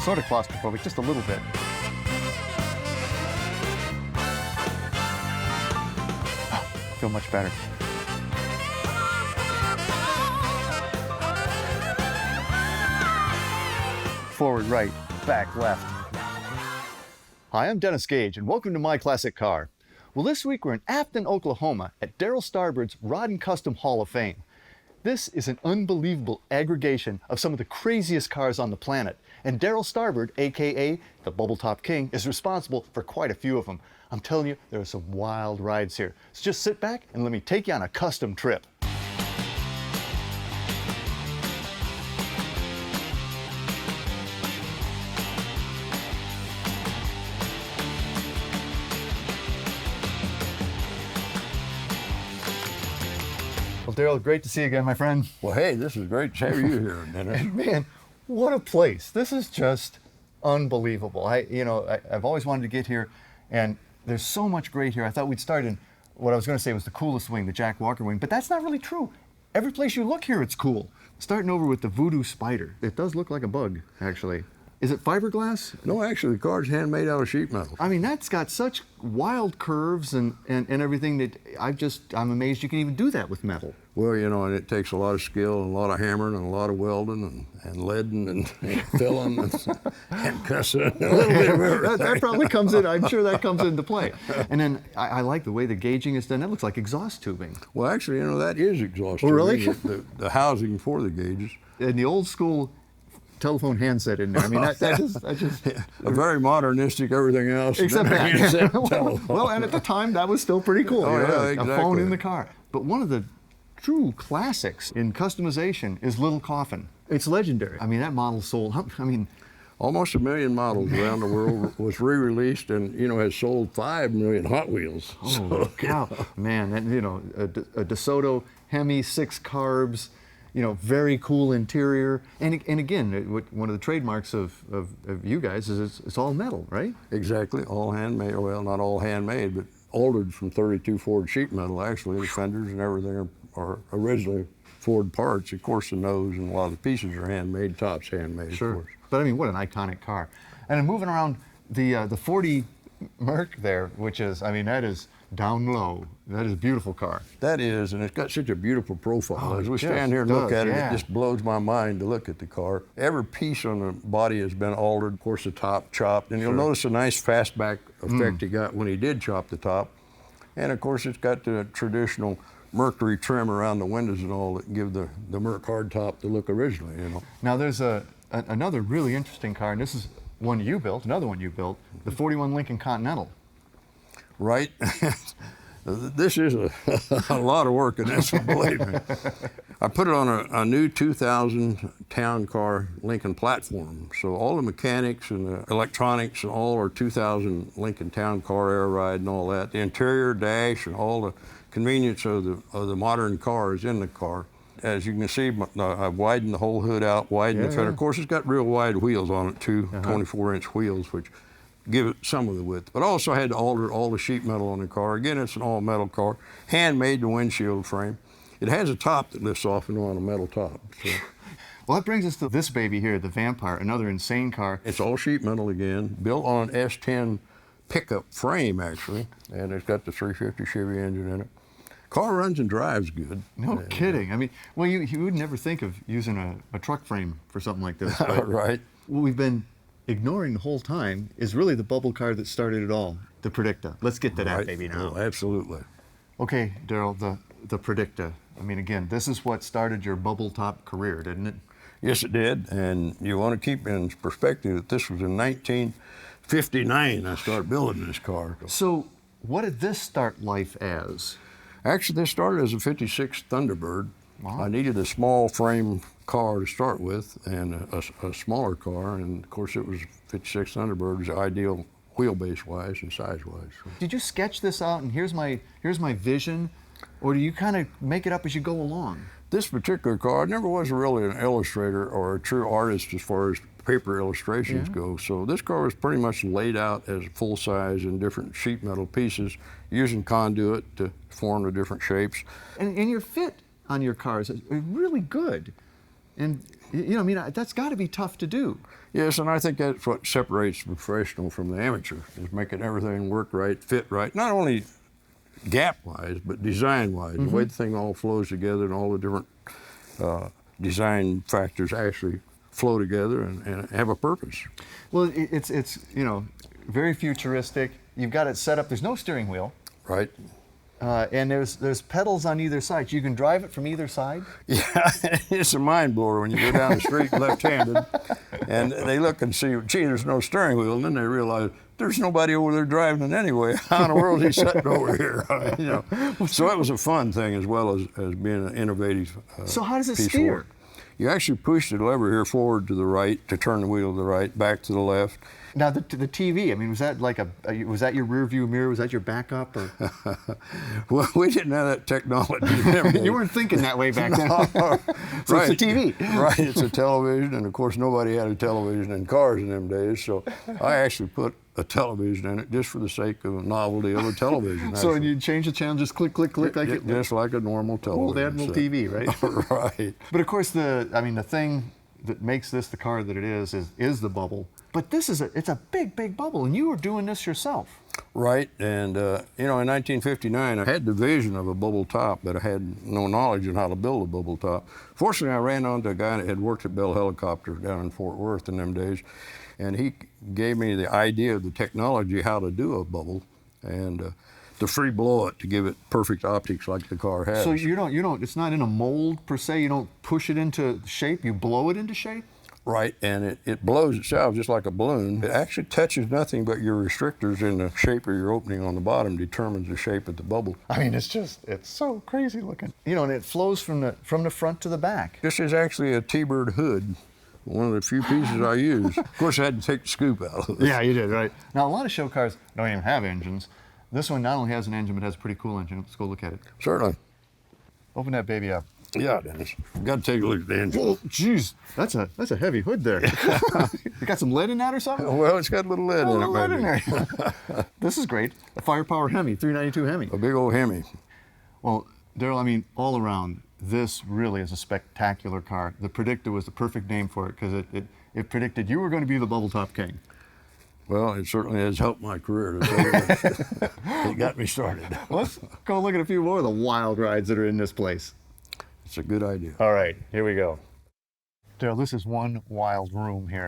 Sort of claustrophobic, just a little bit. Feel much better. Forward right, back left. Hi, I'm Dennis Gage, and welcome to My Classic Car. Well, this week we're in Afton, Oklahoma at Darryl Starbird's Rod and Custom Hall of Fame. This is an unbelievable aggregation of some of the craziest cars on the planet, and Darryl Starbird, aka the Bubbletop King, is responsible for quite a few of them. I'm telling you, there are some wild rides here. So just sit back and let me take you on a custom trip. Well, Darryl, great to see you again, my friend. Well, hey, this is great to have you here, Dennis. And man, what a place. This is just unbelievable. I've always wanted to get here, and there's so much great here. I thought we'd start in what I was going to say was the coolest wing, the Jack Walker wing, but that's not really true. Every place you look here, it's cool. Starting over with the Voodoo Spyder. It does look like a bug, actually. Is it fiberglass? No, actually, the car's handmade out of sheet metal. I mean, that's got such wild curves and everything that I'm amazed you can even do that with metal. Well, and it takes a lot of skill and a lot of hammering and a lot of welding and leading and filling and cussing. A little bit of everything. That probably comes in, I'm sure that comes into play. And then I like the way the gauging is done. That looks like exhaust tubing. Well, actually, that is exhaust tubing. Oh, really? The housing for the gauges. And the old school telephone handset in there. I mean, that just a very modernistic everything else. Except that. Well, and at the time, that was still pretty cool. Oh, yeah, exactly. A phone in the car. But one of the true classics in customization is Little Coffin. It's legendary. I mean, that model sold, almost 1 million models around the world, was re-released and, has sold 5 million Hot Wheels. Oh, cow. Man, a DeSoto Hemi, 6 carbs, very cool interior. And again, one of the trademarks of you guys is it's all metal, right? Exactly, all handmade. Well, not all handmade, but altered from 32 Ford sheet metal, actually. The fenders and everything are originally Ford parts. Of course, the nose and a lot of the pieces are handmade, tops handmade, sure. Of course. But I mean, what an iconic car. And then moving around the 40 Merc there, which is, that is down low. That is a beautiful car. That is, and it's got such a beautiful profile. Oh, as we stand here and look at it, yeah. It just blows my mind to look at the car. Every piece on the body has been altered. Of course, the top chopped, and you'll notice a nice fastback effect he got when he did chop the top. And of course, it's got the traditional Mercury trim around the windows and all that give the Merc hardtop the look originally, Now there's another really interesting car, and this is one you built, another one you built, the 41 Lincoln Continental. Right. This is a lot of work in this one, believe me. I put it on a new 2000 town car Lincoln platform. So all the mechanics and the electronics and all are 2000 Lincoln town car, air ride and all that. The interior dash and all the convenience of the modern car is in the car. As you can see, I've widened the whole hood out, widened the fender. Of course, it's got real wide wheels on it too, 24-inch wheels, which give it some of the width. But also I had to alter all the sheet metal on the car. Again, it's an all-metal car, handmade the windshield frame. It has a top that lifts off and on a metal top. So. Well, that brings us to this baby here, the Vampyre, another insane car. It's all sheet metal again, built on an S-10 pickup frame, actually, and it's got the 350 Chevy engine in it. Car runs and drives good. No kidding. You would never think of using a truck frame for something like this. But right. What we've been ignoring the whole time is really the bubble car that started it all, the Predicta. Let's get to that baby now. Oh, absolutely. Okay, Darryl, the Predicta. Again, this is what started your Bubbletop career, didn't it? Yes, it did. And you want to keep in perspective that this was in 1959 I started building this car. So what did this start life as? Actually, this started as a 56 Thunderbird. Wow. I needed a small frame car to start with and a smaller car, and of course it was 56 Thunderbird was ideal wheelbase wise and size wise. Did you sketch this out and here's my vision, or do you kind of make it up as you go along? This particular car, I never was really an illustrator or a true artist as far as paper illustrations go. So this car was pretty much laid out as full size in different sheet metal pieces, using conduit to form the different shapes. And your fit on your cars is really good. And you know, I mean, that's got to be tough to do. Yes, and I think that's what separates the professional from the amateur, is making everything work right, fit right, not only gap-wise, but design-wise. The way the thing all flows together and all the different design factors actually flow together and have a purpose. Well, it's you know, very futuristic. You've got it set up. There's no steering wheel. Right. And there's pedals on either side. You can drive it from either side. Yeah, it's a mind blower when you go down the street left-handed, and they look and see, gee, there's no steering wheel, and then they realize there's nobody over there driving it anyway. How in the world is he sitting over here? I mean, you know. So it was a fun thing as well as being an innovative. So how does it piece of steer? work. You actually push the lever here forward to the right to turn the wheel to the right, back to the left. Now the TV, I mean, was that like was that your rear view mirror? Was that your backup? Or? Well, we didn't have that technology. You weren't thinking that way back then. So Right. it's a TV. Right, it's a television, and of course nobody had a television in cars in them days, so I actually put a television in it just for the sake of the novelty of a television. So you change the channel, just click, click, click, like it. Just like a normal television. Old Admiral TV, right? Right. But of course, the thing that makes this the car that it is the bubble. But it's a big, big bubble, and you were doing this yourself. Right, and you know, in 1959, I had the vision of a bubble top, but I had no knowledge on how to build a bubble top. Fortunately, I ran onto a guy that had worked at Bell Helicopter down in Fort Worth in them days, and he gave me the idea of the technology, how to do a bubble, and to free blow it to give it perfect optics like the car has. So you don't, it's not in a mold per se, you don't push it into shape, you blow it into shape? Right, and it blows itself just like a balloon. It actually touches nothing but your restrictors, in the shape of your opening on the bottom determines the shape of the bubble. I mean, it's so crazy looking. You know, and it flows from the front to the back. This is actually a T-bird hood, one of the few pieces I use. Of course, I had to take the scoop out of it. Yeah, you did, right. Now, a lot of show cars don't even have engines. This one not only has an engine, but has a pretty cool engine. Let's go look at it. Certainly. Open that baby up. Yeah, Dennis. Got to take a look at the engine. Whoa, jeez, that's a heavy hood there. You got some lead in that or something? Well, it's got a little lead in it, lead in maybe. there. This is great. A firepower Hemi, 392 Hemi. A big old Hemi. Well, Darryl, I mean, all around, this really is a spectacular car. The Predicta was the perfect name for it because it predicted you were going to be the Bubbletop King. Well, it certainly has helped my career. It got me started. Let's go look at a few more of the wild rides that are in this place. It's a good idea. All right, here we go. Darryl, this is one wild room here.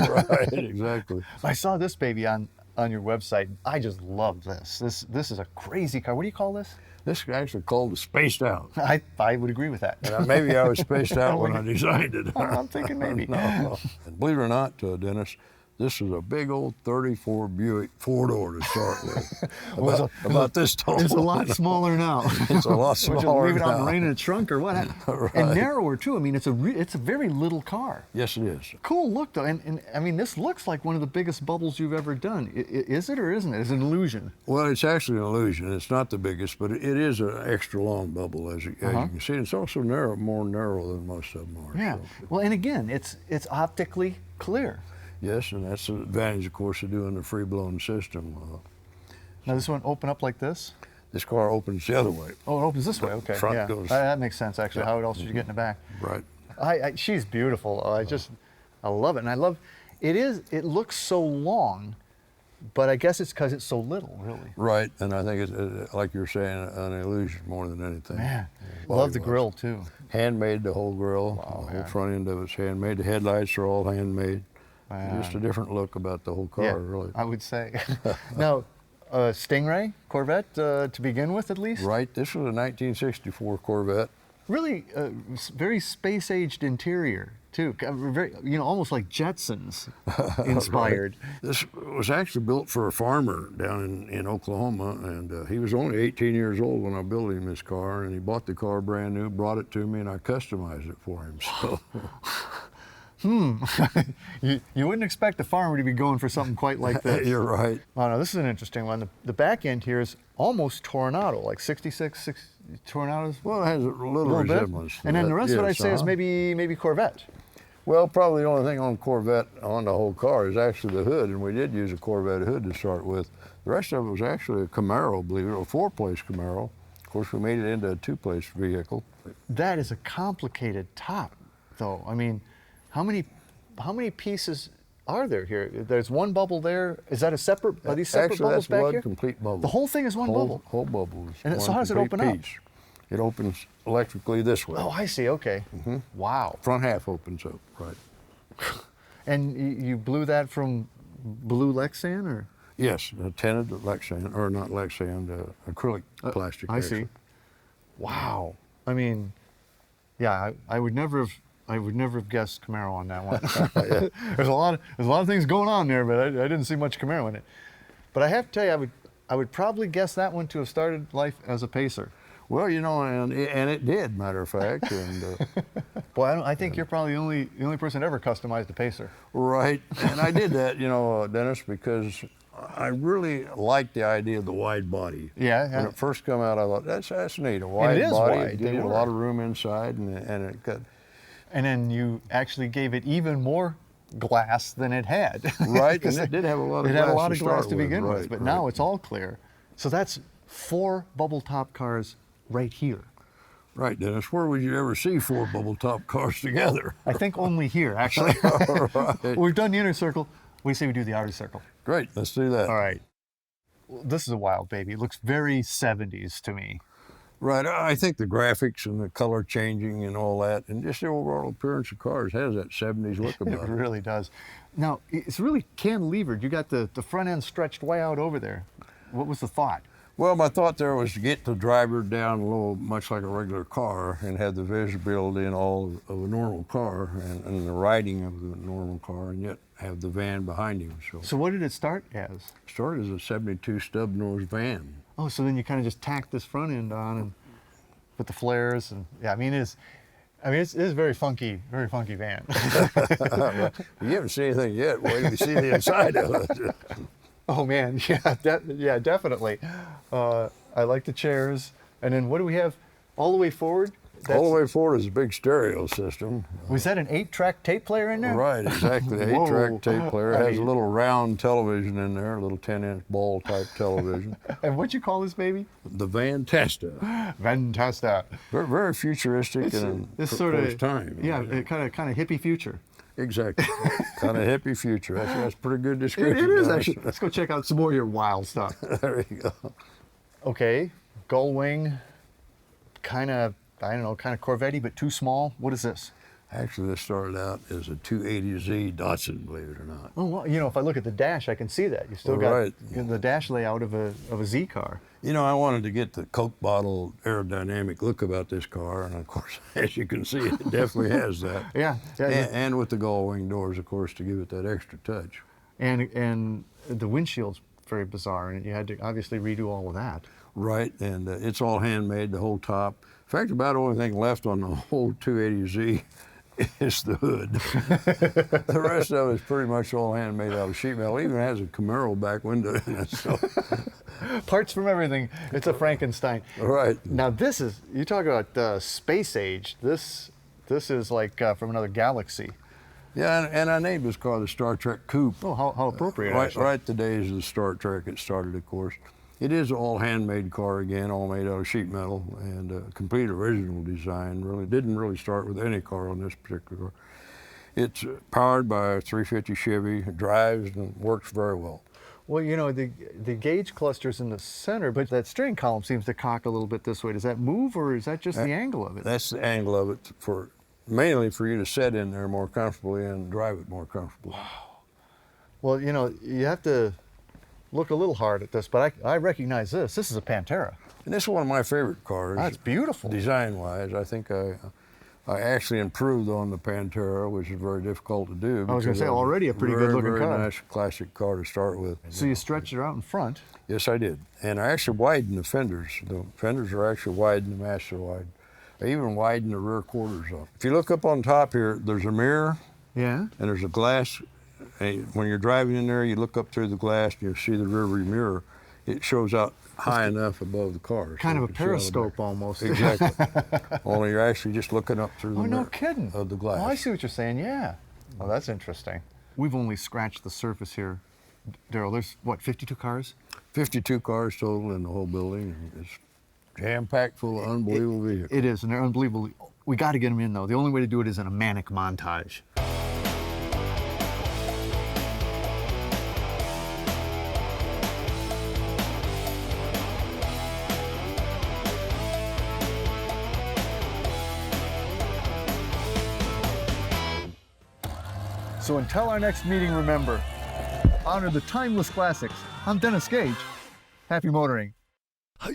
Right, exactly. I saw this baby on your website. I just love this. This is a crazy car. What do you call this? This is actually called a spaced out. I would agree with that. Maybe I was spaced out when I designed it. I'm thinking maybe. No. And believe it or not, Dennis, this is a big old 34 Buick four-door to start with. About this tall. It's a lot smaller now. It's a lot smaller Leave it out now. rain in a trunk or what? Right. And narrower too. I mean, it's a very little car. Yes, it is. Cool look though, and I mean, this looks like one of the biggest bubbles you've ever done. Is it or isn't it? It's an illusion. Well, it's actually an illusion. It's not the biggest, but it is an extra long bubble, as you can see. It's also more narrow than most of them are. Yeah. So. Well, and again, it's optically clear. Yes, and that's the advantage, of course, of doing the free-blown system. Now, this one open up like this? This car opens the other way. Oh, it opens this way. Okay. Front yeah. goes. That makes sense, actually. Yeah. How else did you get in the back? Right. She's beautiful. I love it, and I love. It looks so long, but I guess it's because it's so little, really. Right, and I think it's like you're saying, an illusion more than anything. Man, love the grill too. Handmade, the whole grill. Wow, the whole front end of it's handmade. The headlights are all handmade. Just a different look about the whole car, really. I would say. Now, Stingray, Corvette, to begin with at least? Right, this was a 1964 Corvette. Really very space-aged interior, too. Very, almost like Jetsons inspired. Right. This was actually built for a farmer down in Oklahoma, and he was only 18 years old when I built him this car, and he bought the car brand new, brought it to me, and I customized it for him. So. You wouldn't expect a farmer to be going for something quite like this. You're right. Oh, no, this is an interesting one. The back end here is almost Tornado, like 66 Tornadoes. Well, it has a little resemblance. And then the rest of it I'd say is maybe Corvette. Well, probably the only thing on Corvette on the whole car is actually the hood, and we did use a Corvette hood to start with. The rest of it was actually a Camaro, believe it or not, a four-place Camaro. Of course, we made it into a two-place vehicle. That is a complicated top. though. I mean, how many pieces are there here? There's one bubble there. Is that a separate? Are these separate Actually, bubbles that's back one here? complete bubble. The whole thing is one bubble. Whole bubble. And so one how does it open complete up? piece. It opens electrically this way. Oh, I see. Okay. Wow. Front half opens up, right? And you blew that from blue Lexan, or? Yes, a tinted Lexan, or not Lexan, acrylic plastic. I actually. see. Wow. I mean, yeah, I would never have guessed Camaro on that one. There's a lot of things going on there, but I didn't see much Camaro in it. But I have to tell you, I would probably guess that one to have started life as a pacer. Well, you know, and it did, matter of fact. And Boy, I think you're probably the only person ever customized a pacer. right, and I did that, you know, Dennis, because I really liked the idea of the wide body. Yeah. When it first came out, I thought that's neat. A wide it is body, wide, it they gives you a were. lot of room inside, and it got And then you actually gave it even more glass than it had. right, and it did have a lot of It glass had a lot of glass start to begin with, right, but right. now it's all clear. So that's 4 Bubbletop cars right here. Right, Dennis. Where would you ever see 4 Bubbletop cars together? I think only here, actually. Right. We've done the inner circle. We say we do the outer circle. Great, let's do that. All right. Well, this is a wild baby. It looks very 70s to me. Right, I think the graphics and the color changing and all that, and just the overall appearance of cars has that 70s look It about it. really does. Now, it's really cantilevered. You got the front end stretched way out over there. What was the thought? Well, my thought there was to get the driver down a little, much like a regular car, and have the visibility and all of a normal car, and the riding of the normal car, and yet have the van behind him. So what did it start as? Started as a 72 Snub-nose van. Oh, so then you kind of just tacked this front end on and put the flares, and yeah, I mean it's a very funky van. You haven't seen anything yet. Wait till you see the inside of it. Oh man, yeah, definitely. I like the chairs, and then what do we have all the way forward? All the way forward is a big stereo system. Was that an 8-track tape player in there? Right, exactly. The Whoa. 8-track tape player I has mean- a little round television in there, a little 10-inch ball type television. And what'd you call this baby? The Vantasta. Vantasta. Very, very futuristic and This for sort its of time. yeah, kind of hippie future. Exactly. Kind of hippie future. That's pretty good It description. is Dennis. actually. Let's go check out some more of your wild stuff. There you go. Okay, Gullwing, kind of Corvette-y, but too small. What is this? Actually, this started out as a 280Z Datsun, believe it or not. Oh, well, if I look at the dash, I can see that. You still got Right. the dash layout of a Z car. You know, I wanted to get the Coke-bottle aerodynamic look about this car, and of course, as you can see, it definitely has that. Yeah. And with the Gullwing doors, of course, to give it that extra touch. And the windshield's very bizarre, and you had to obviously redo all of that. Right, and it's all handmade, the whole top. In fact, about the only thing left on the whole 280Z is the hood. The rest of it is pretty much all handmade out of sheet metal. It even has a Camaro back window in it. So. Parts from everything. It's a Frankenstein. Right. Now you talk about space age. This is like from another galaxy. Yeah, and I named this car the Star Trek Coupe. Oh, how appropriate. Right the days of the Star Trek it started, of course. It is an all handmade car again, all made out of sheet metal, and a complete original design. Really didn't really start with any car on this particular car. It's powered by a 350 Chevy. It drives and works very well. Well, the gauge cluster's in the center, but that steering column seems to cock a little bit this way. Does that move, or is that just the angle of it? That's the angle of it, mainly for you to sit in there more comfortably and drive it more comfortably. Well, you have to look a little hard at this, but I recognize this. This is a Pantera. And this is one of my favorite cars. That's beautiful. Design-wise, I think I actually improved on the Pantera, which is very difficult to do. I was going to say, because already a pretty good-looking very car. Nice classic car to start with. So you stretched it out in front. Yes, I did. And I actually widened the fenders. The fenders are actually widened, the master wide. I even widened the rear quarters up. If you look up on top here, there's a mirror. Yeah. And there's a glass. And when you're driving in there, you look up through the glass and you see the rear view mirror. It shows out high enough above the car. Kind so of a you can see all the periscope back. almost. Exactly. Only you're actually just looking up through the Oh, mirror no kidding. of the glass. Oh, I see what you're saying, yeah. Oh, that's interesting. We've only scratched the surface here. Darryl, there's, 52 cars? 52 cars total in the whole building. It's Jam-packed full of unbelievable vehicles. It is, and they're unbelievable. We got to get them in, though. The only way to do it is in a manic montage. So until our next meeting, remember, honor the timeless classics. I'm Dennis Gage. Happy motoring. Hey.